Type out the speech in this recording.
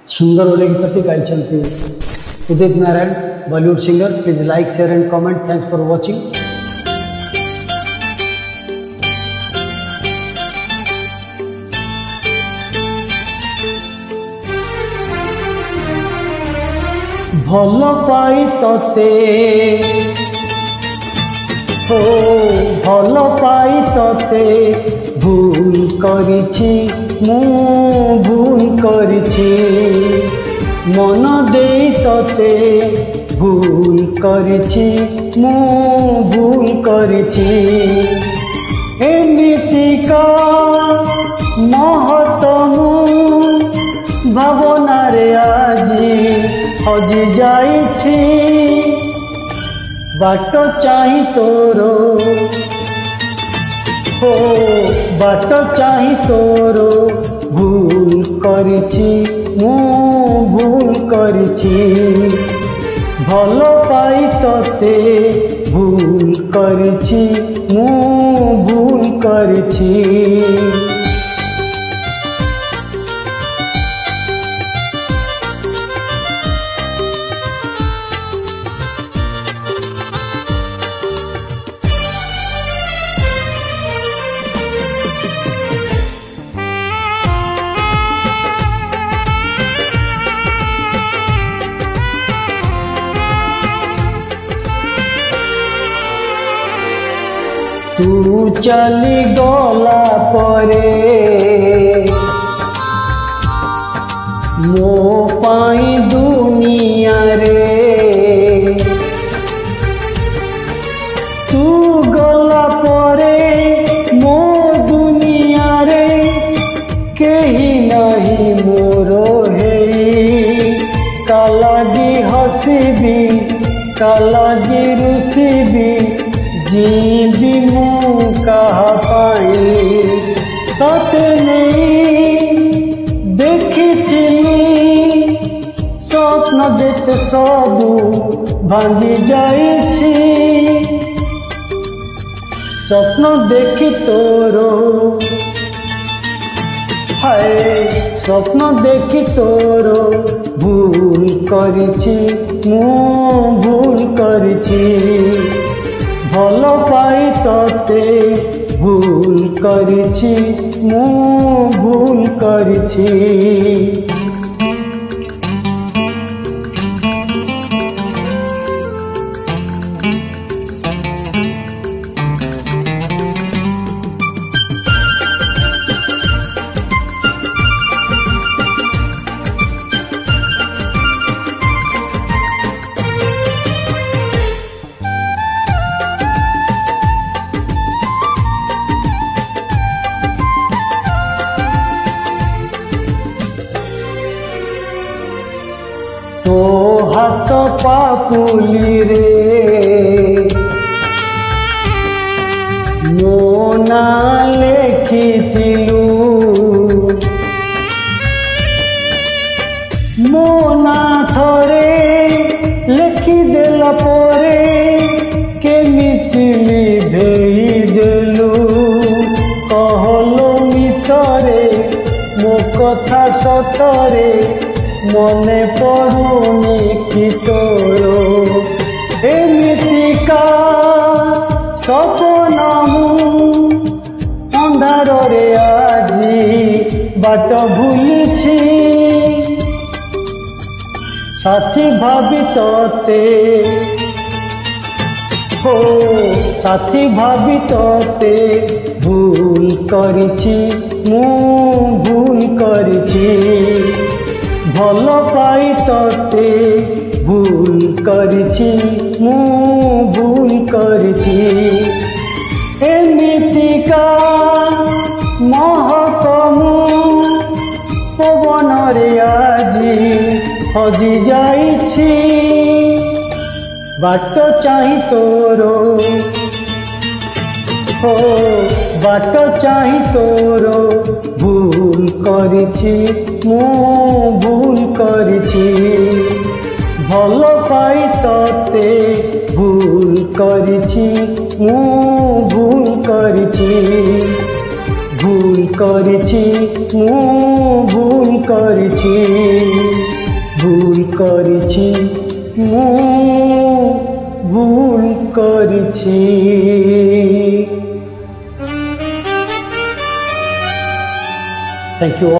सुंदर ओले गीत गाई Udit Narayan Bollywood singer. Please like share and comment. Thanks for watching. भल पाई तोते हो भल पाई तोते भूल करिछि मु भूल करिछि मन देई तोते भूल करिछि मु भूल करिछि एमितिका महतमु भावना रे आजी हजि जाइछि बाट चाहि तोरो हो बाट चाहि तोरो भूल करिछि मु भूल करिछि भल पाई तोते भूल करिछि मु भूल करिछि। तू चली गला परे मो पाई दुनिया रे तू गला परे मो दुनिया रे केही नहीं मोरो हेई कालागी हसीबी कालागी रुसीबी जीवी मु कहा पाई तोते नहीं देखी स्वप्न देते सबू भांगी जाइछि स्वप्न देखी तोरो हाय स्वप्न देखी तोरो भूल करिछि मु भूल करिछि भल पाई तोते भूल करिछि मु भूल करिछि। तो हाथ पापुली रे मो ना लेखिथिलु मो ना थरे लेखिदेला परे केमिति लिभेई देलु कहलो मितरे मो कथा सतरे मने पड़ुनी कि तोरो एमितिका सपना मु अंधार रे आजी बाट भूलिछि साथी भाभी तोते हो साथी भाभी तोते भूल करिछि मु भूल करिछि भल पाई तोते भूल करिछि मु भूल करिछि एमितिका महकमु पवन रे आजी हजि जाइछि बाट चाहि तोरो हो बाट चाहि तोरो भूल करिछि मु भूल करिछि भल पाई तोते भूल करिछि मु भूल करिछि भूल ভুল করেছি মু ভুল করেছি ভুল করেছি মু ভুল করেছি। Thank you all.